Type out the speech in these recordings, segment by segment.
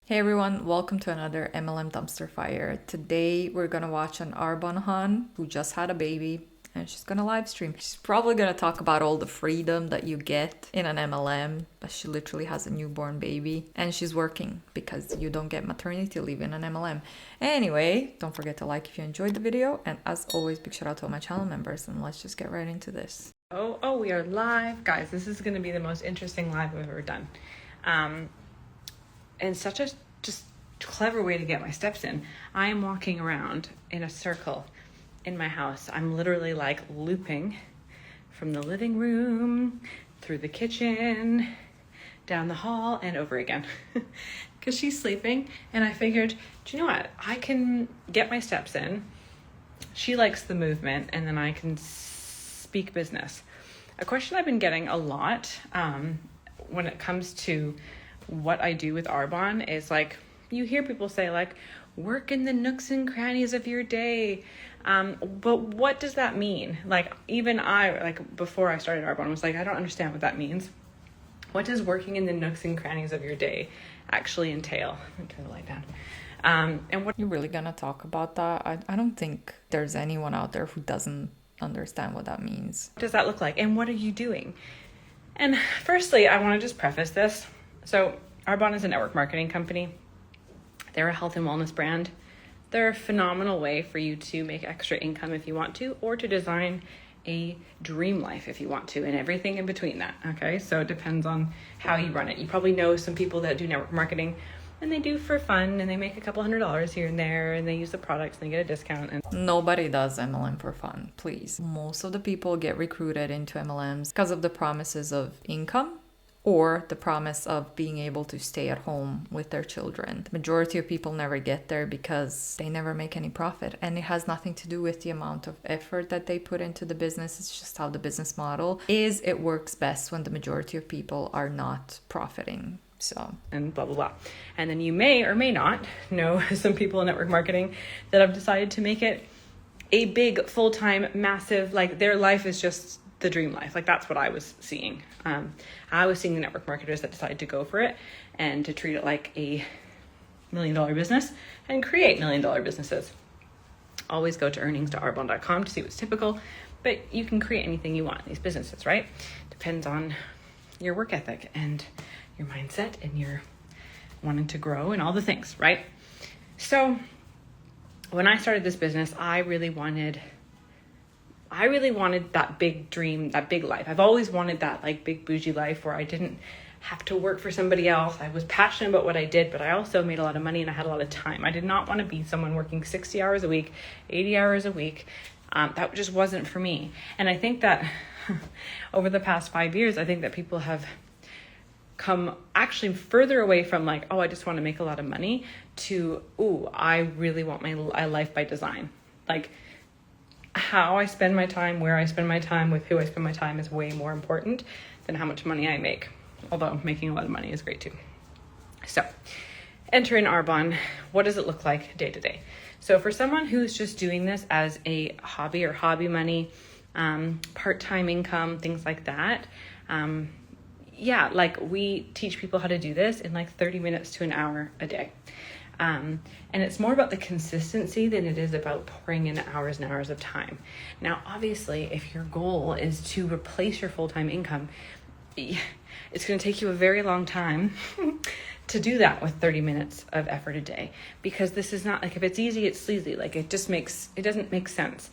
Hey everyone, welcome to another MLM Dumpster Fire. Today we're gonna watch an arbonne who just had a baby and she's gonna live stream. She's probably gonna talk about all the freedom that you get in an MLM, but she literally has a newborn baby and she's working because you don't get maternity leave in an MLM. Anyway, don't forget to like if you enjoyed the video, and as always, big shout out to all my channel members, and let's just get right into this. Oh, we are live. Guys, this is gonna be the most interesting live I've ever done. And such a just clever way to get my steps in. I am walking around in a circle in my house. I'm literally like looping from the living room through the kitchen, down the hall, and over again because she's sleeping. And I figured, do you know what? I can get my steps in. She likes the movement, and then I can speak business. A question I've been getting a lot when it comes to what I do with Arbonne is like, you hear people say like, work in the nooks and crannies of your day. But what does that mean? Like, even I, like before I started Arbonne, was like, I don't understand what that means. What does working in the nooks and crannies of your day actually entail? Let me turn the light down. And what You're really gonna talk about that? I don't think there's anyone out there who doesn't understand what that means. does that look like? And what are you doing? And firstly, I want to just preface this. So Arbonne is a network marketing company. They're a health and wellness brand. They're a phenomenal way for you to make extra income if you want to, or to design a dream life if you want to, and everything in between that. Okay, so it depends on how you run it. You probably know some people that do network marketing, and they do for fun, and they make a couple $100 here and there, and they use the products and they get a discount. And nobody does MLM for fun, please. Most of the people get recruited into MLMs because of the promises of income or the promise of being able to stay at home with their children. The majority of people never get there because they never make any profit, and it has nothing to do with the amount of effort that they put into the business. It's just how the business model is. It works best when the majority of people are not profiting. So, and blah, blah, blah. And then you may or may not know some people in network marketing that have decided to make it a big, full-time, massive, like their life is just the dream life. Like that's what I was seeing. I was seeing the network marketers that decided to go for it and to treat it like a $1 million business and create $1 million businesses. Always go to earnings.arbonne.com to see what's typical, but you can create anything you want in these businesses, right? Depends on your work ethic and your mindset and your wanting to grow and all the things, right? So when I started this business, I really wanted that big dream, that big life. I've always wanted that like big bougie life where I didn't have to work for somebody else. I was passionate about what I did, but I also made a lot of money and I had a lot of time. I did not want to be someone working 60 hours a week, 80 hours a week. That just wasn't for me. And I think that over the past 5 years, I think that people have come actually further away from like, oh, I just want to make a lot of money to, oh, I really want my life by design. Like, how I spend my time, where I spend my time, with who I spend my time is way more important than how much money I make. Although making a lot of money is great too. So enter in Arbonne. What does it look like day to day? So for someone who's just doing this as a hobby or hobby money, part-time income, things like that. Like we teach people how to do this in like 30 minutes to an hour a day. And it's more about the consistency than it is about pouring in hours and hours of time. Now, obviously, if your goal is to replace your full-time income, it's going to take you a very long time to do that with 30 minutes of effort a day, because this is not like, if it's easy, it's sleazy. Like it doesn't make sense.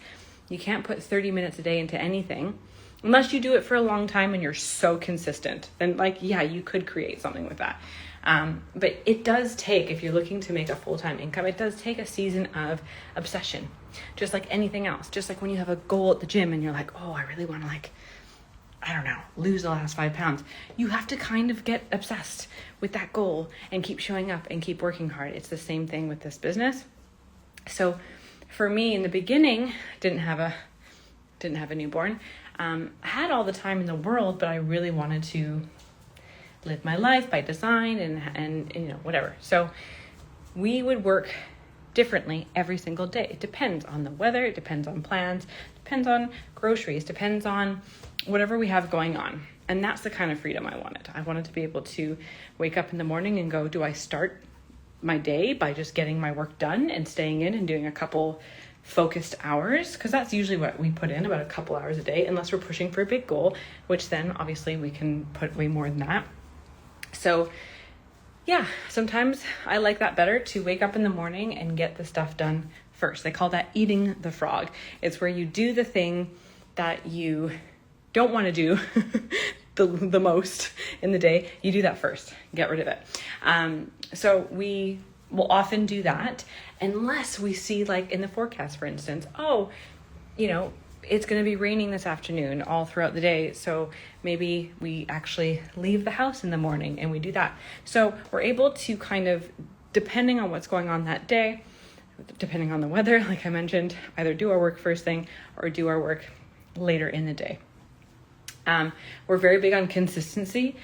You can't put 30 minutes a day into anything unless you do it for a long time and you're so consistent. Then you could create something with that. But it does take, if you're looking to make a full-time income, it does take a season of obsession, just like anything else. Just like when you have a goal at the gym and you're like, oh, I really want to lose the last 5 pounds. You have to kind of get obsessed with that goal and keep showing up and keep working hard. It's the same thing with this business. So for me in the beginning, didn't have a newborn. I had all the time in the world, but I really wanted to live my life by design and whatever. So we would work differently every single day. It depends on the weather, it depends on plans, depends on groceries, depends on whatever we have going on. And that's the kind of freedom I wanted. I wanted to be able to wake up in the morning and go, do I start my day by just getting my work done and staying in and doing a couple focused hours, because that's usually what we put in, about a couple hours a day, unless we're pushing for a big goal, which then obviously we can put way more than that. So yeah, sometimes I like that better, to wake up in the morning and get the stuff done first. They call that eating the frog. It's where you do the thing that you don't want to do the most in the day. You do that first, get rid of it. So we will often do that unless we see, like in the forecast, for instance, oh, it's going to be raining this afternoon all throughout the day. So maybe we actually leave the house in the morning and we do that. So we're able to kind of, depending on what's going on that day, depending on the weather, like I mentioned, either do our work first thing or do our work later in the day. We're very big on consistency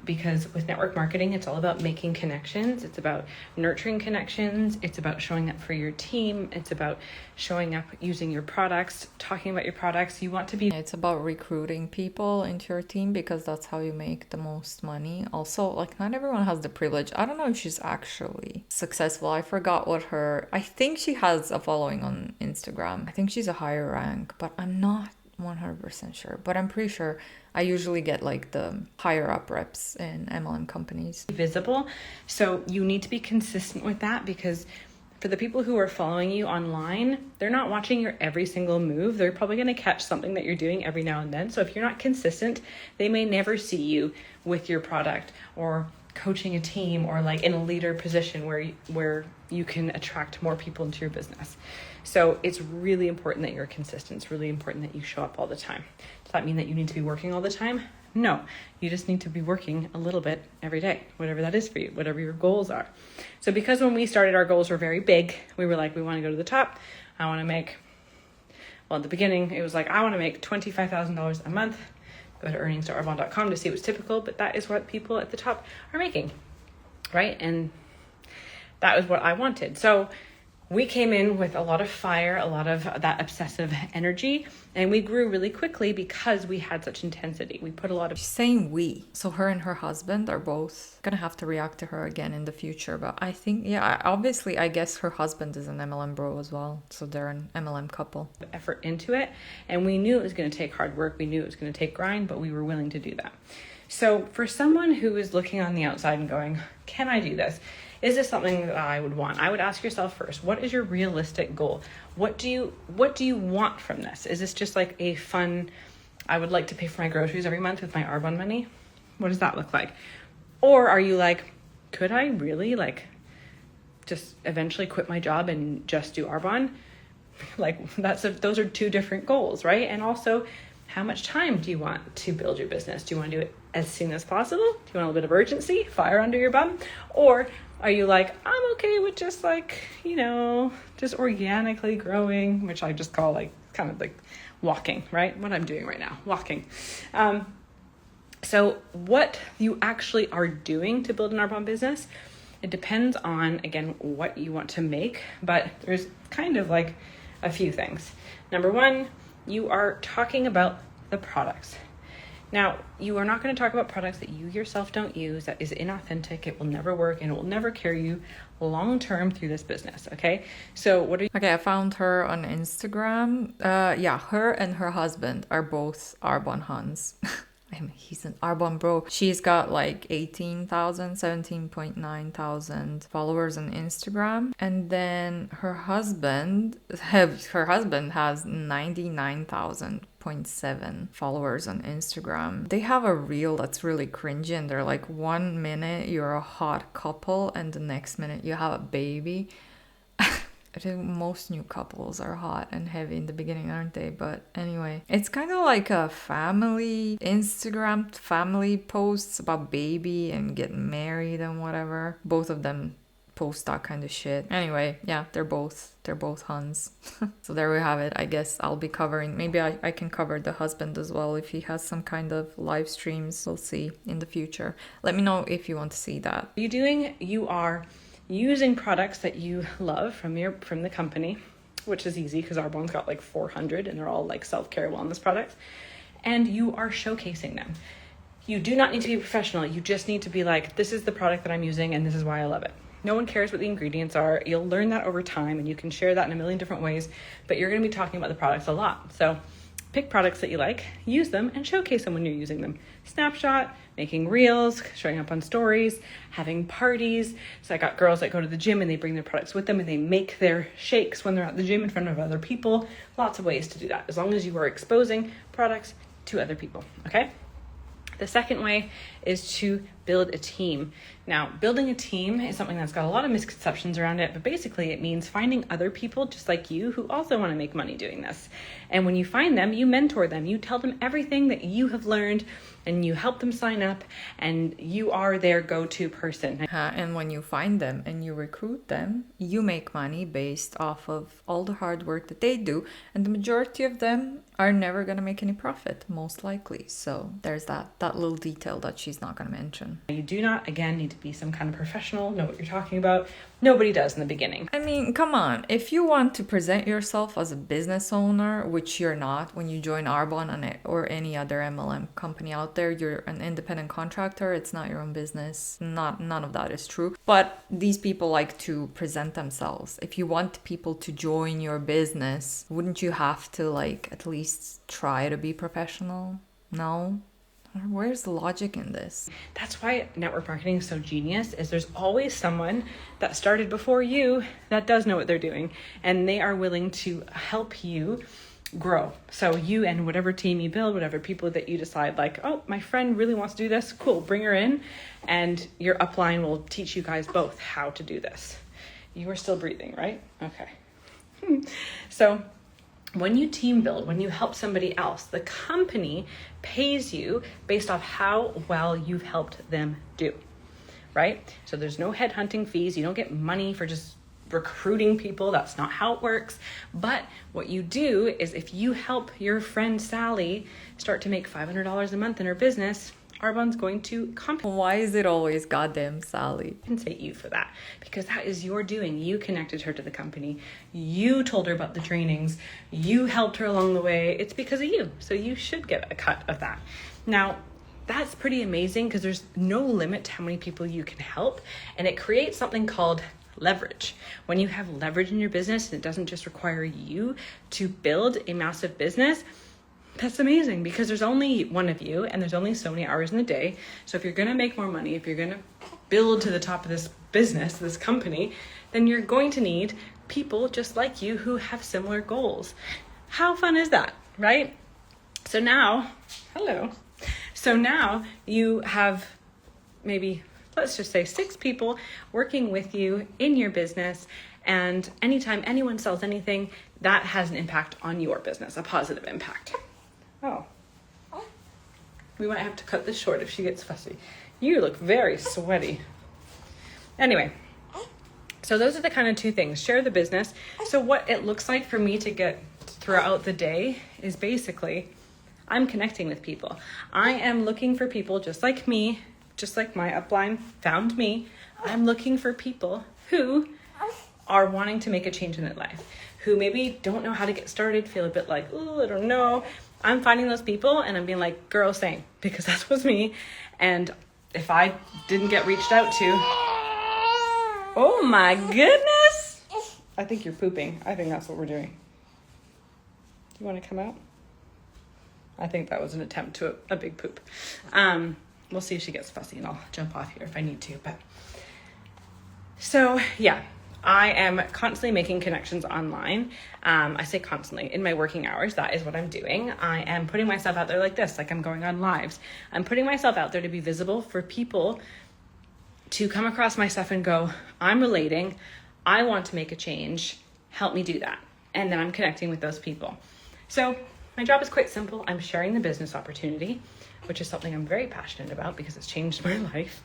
because with network marketing, it's all about making connections. It's about nurturing connections. It's about showing up for your team. It's about showing up using your products, talking about your products. You want to be... It's about recruiting people into your team because that's how you make the most money. Also, like, not everyone has the privilege. I don't know if she's actually successful. I forgot I think she has a following on Instagram. I think she's a higher rank, but I'm not 100% sure, but I'm pretty sure I usually get like the higher up reps in MLM companies. Visible. So you need to be consistent with that, because for the people who are following you online, they're not watching your every single move. They're probably going to catch something that you're doing every now and then. So if you're not consistent, they may never see you with your product or coaching a team or like in a leader position where you can attract more people into your business. So it's really important that you're consistent. It's really important that you show up all the time. Does that mean that you need to be working all the time? No, you just need to be working a little bit every day, whatever that is for you, whatever your goals are. So because when we started, our goals were very big. We were like, we want to go to the top. I want to make, at the beginning, it was like, I want to make $25,000 a month. Go to earnings.arbonne.com to see what's typical, but that is what people at the top are making, right? And that was what I wanted. So we came in with a lot of fire, a lot of that obsessive energy, and we grew really quickly because we had such intensity. We put a lot of... She's saying we. So her and her husband are both gonna have to react to her again in the future. But I think, obviously, I guess her husband is an MLM bro as well. So they're an MLM couple. Effort into it. And we knew it was gonna take hard work. We knew it was gonna take grind, but we were willing to do that. So for someone who is looking on the outside and going, can I do this? Is this something that I would want? I would ask yourself first, what is your realistic goal? What do you want from this? Is this just like a fun, I would like to pay for my groceries every month with my Arbonne money? What does that look like? Or are you like, could I really just eventually quit my job and just do Arbonne? Those are two different goals, right? And also, how much time do you want to build your business? Do you want to do it as soon as possible? Do you want a little bit of urgency, fire under your bum? Or are you like, I'm okay with just just organically growing, which I just call kind of like walking, right? What I'm doing right now, walking. So what you actually are doing to build an Arbonne business, it depends on, again, what you want to make, but there's kind of like a few things. Number one, you are talking about the products. Now, you are not going to talk about products that you yourself don't use. That is inauthentic. It will never work, and it will never carry you long-term through this business, okay? So Okay, I found her on Instagram. Her and her husband are both Arbonne Huns. He's an Arbonne bro. She's got 17.9 thousand followers on Instagram. And then her husband has 99,000.7 followers on Instagram. They have a reel that's really cringy, and they're like, 1 minute you're a hot couple and the next minute you have a baby. I think most new couples are hot and heavy in the beginning, aren't they? But anyway, it's kind of like a Instagram family posts about baby and getting married and whatever. Both of them post that kind of shit. Anyway, yeah, they're both Huns. So there we have it. I guess I'll be covering, maybe I can cover the husband as well if he has some kind of live streams. We'll see in the future. Let me know if you want to see that. You are using products that you love from the company, which is easy because Arbonne's got 400 and they're all self-care wellness products, and you are showcasing them. You do not need to be professional. You just need to be this is the product that I'm using and this is why I love it. No one cares what the ingredients are. You'll learn that over time, and you can share that in a million different ways, but you're going to be talking about the products a lot. So pick products that you like, use them, and showcase them when you're using them. Snapshot, making reels, showing up on stories, having parties. So I got girls that go to the gym and they bring their products with them and they make their shakes when they're at the gym in front of other people. Lots of ways to do that, as long as you are exposing products to other people, okay? The second way is to build a team. Now, building a team is something that's got a lot of misconceptions around it, but basically it means finding other people just like you who also want to make money doing this. And when you find them, you mentor them. You tell them everything that you have learned and you help them sign up, and you are their go-to person. And when you find them and you recruit them, you make money based off of all the hard work that they do. And the majority of them are never going to make any profit, most likely. So there's that little detail that she's not going to mention. You do not, again, need to be some kind of professional, know what you're talking about. Nobody does in the beginning. I mean, come on. If you want to present yourself as a business owner, which you're not when you join Arbonne or any other MLM company out there, you're an independent contractor. It's not your own business. None of that is true. But these people like to present themselves. If you want people to join your business, wouldn't you have to at least try to be professional? No? Where's the logic in this? That's why network marketing is so genius, is there's always someone that started before you that does know what they're doing, and they are willing to help you grow. So you and whatever team you build, whatever people that you decide oh, my friend really wants to do this, cool, bring her in, and your upline will teach you guys both how to do this. You are still breathing, right? Okay. So when you team build, when you help somebody else, the company pays you based off how well you've helped them do, right? So there's no headhunting fees. You don't get money for just recruiting people. That's not how it works. But what you do is if you help your friend Sally start to make $500 a month in her business, Arbonne's going to compensate. Why is it always goddamn Sally? Compensate you for that, because that is your doing. You connected her to the company. You told her about the trainings. You helped her along the way. It's because of you. So you should get a cut of that. Now, that's pretty amazing because there's no limit to how many people you can help. And it creates something called leverage. When you have leverage in your business and it doesn't just require you to build a massive business, that's amazing because there's only one of you and there's only so many hours in the day. So if you're going to make more money, if you're going to build to the top of this business, this company, then you're going to need people just like you who have similar goals. How fun is that, right? So now, hello. So now you have maybe, let's just say 6 people working with you in your business. And anytime anyone sells anything, that has an impact on your business, a positive impact. Oh, we might have to cut this short if she gets fussy. You look very sweaty. Anyway, so those are the kind of 2 things. Share the business. So what it looks like for me to get throughout the day is basically I'm connecting with people. I am looking for people just like me, just like my upline found me. I'm looking for people who are wanting to make a change in their life, who maybe don't know how to get started, feel a bit like, oh, I don't know. I'm finding those people and I'm being like, girl, same, because that was me. And if I didn't get reached out to, oh my goodness. I think you're pooping. I think that's what we're doing. Do you want to come out? I think that was an attempt to a big poop. We'll see if she gets fussy and I'll jump off here if I need to. But so yeah, I am constantly making connections online. I say constantly in my working hours. That is what I'm doing. I am putting myself out there like this, like I'm going on lives. I'm putting myself out there to be visible for people to come across my stuff and go, I'm relating. I want to make a change. Help me do that. And then I'm connecting with those people. So my job is quite simple. I'm sharing the business opportunity, which is something I'm very passionate about because it's changed my life.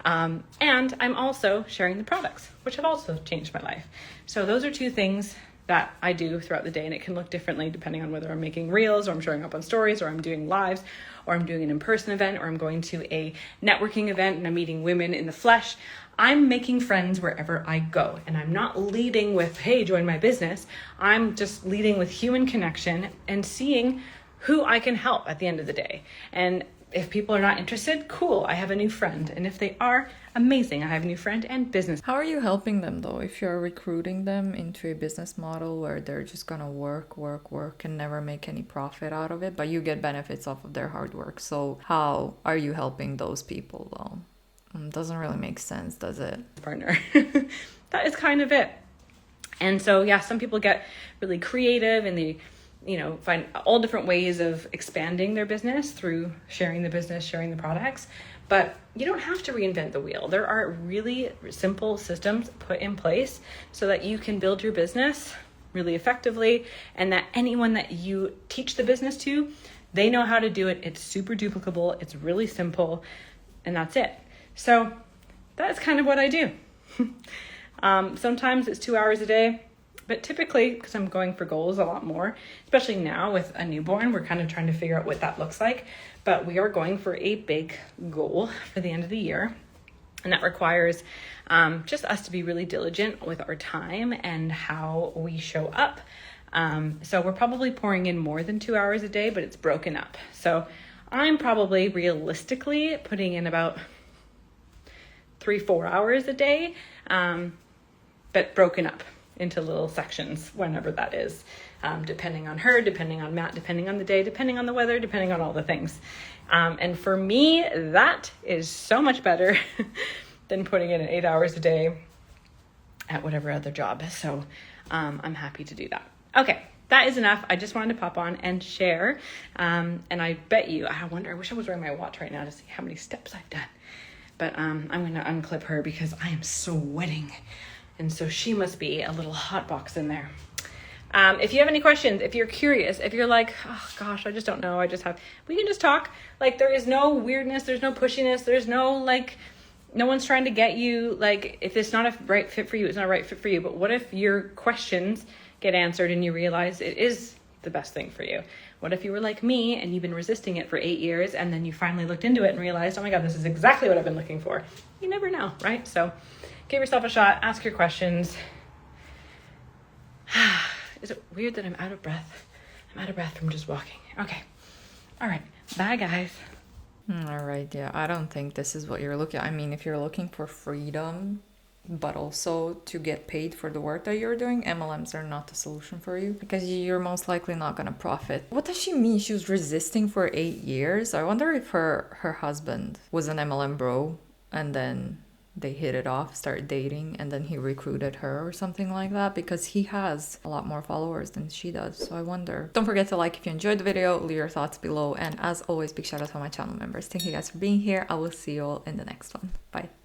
And I'm also sharing the products, which have also changed my life. So those are 2 things that I do throughout the day, and it can look differently depending on whether I'm making reels or I'm showing up on stories or I'm doing lives or I'm doing an in-person event or I'm going to a networking event and I'm meeting women in the flesh. I'm making friends wherever I go, and I'm not leading with, hey, join my business. I'm just leading with human connection and seeing who I can help at the end of the day. And If people are not interested, cool, I have a new friend. And if they are, amazing, I have a new friend and business. How are you helping them though? If you're recruiting them into a business model where they're just gonna work and never make any profit out of it, but you get benefits off of their hard work. So how are you helping those people though? Doesn't really make sense, does it? Partner. That is kind of it. And so, yeah, some people get really creative and they, find all different ways of expanding their business through sharing the business, sharing the products. But you don't have to reinvent the wheel. There are really simple systems put in place so that you can build your business really effectively, and that anyone that you teach the business to, they know how to do it. It's super duplicable. It's really simple, and that's it. So that's kind of what I do. Sometimes it's 2 hours a day, but typically, because I'm going for goals a lot more, especially now with a newborn, we're kind of trying to figure out what that looks like. But we are going for a big goal for the end of the year. And that requires just us to be really diligent with our time and how we show up. So we're probably pouring in more than 2 hours a day, but it's broken up. So I'm probably realistically putting in about 3-4 hours a day, but broken up into little sections whenever that is, depending on her, depending on Matt, depending on the day, depending on the weather, depending on all the things. And for me, that is so much better than putting in 8 hours a day at whatever other job. So I'm happy to do that. Okay, that is enough. I just wanted to pop on and share. And I bet you, I wish I was wearing my watch right now to see how many steps I've done. But I'm going to unclip her because I am sweating. And so she must be a little hot box in there. If you have any questions, if you're curious, if you're like, oh gosh, I just don't know, we can just talk. Like, there is no weirdness, there's no pushiness, there's no no one's trying to get you. Like, if it's not a right fit for you, it's not a right fit for you. But what if your questions get answered and you realize it is the best thing for you? What if you were like me and you've been resisting it for 8 years and then you finally looked into it and realized, oh my God, this is exactly what I've been looking for? You never know, right? So give yourself a shot, ask your questions. Is it weird that I'm out of breath? I'm out of breath from just walking. Okay. All right. Bye, guys. All right. Yeah, I don't think this is what you're looking. I mean, if you're looking for freedom, but also to get paid for the work that you're doing, MLMs are not the solution for you because you're most likely not going to profit. What does she mean? She was resisting for 8 years. I wonder if her husband was an MLM bro and then they hit it off, started dating, and then he recruited her or something like that, because he has a lot more followers than she does. So I wonder. Don't forget to like if you enjoyed the video, leave your thoughts below, and as always, big shout out to my channel members. Thank you guys for being here. I will see you all in the next one. Bye.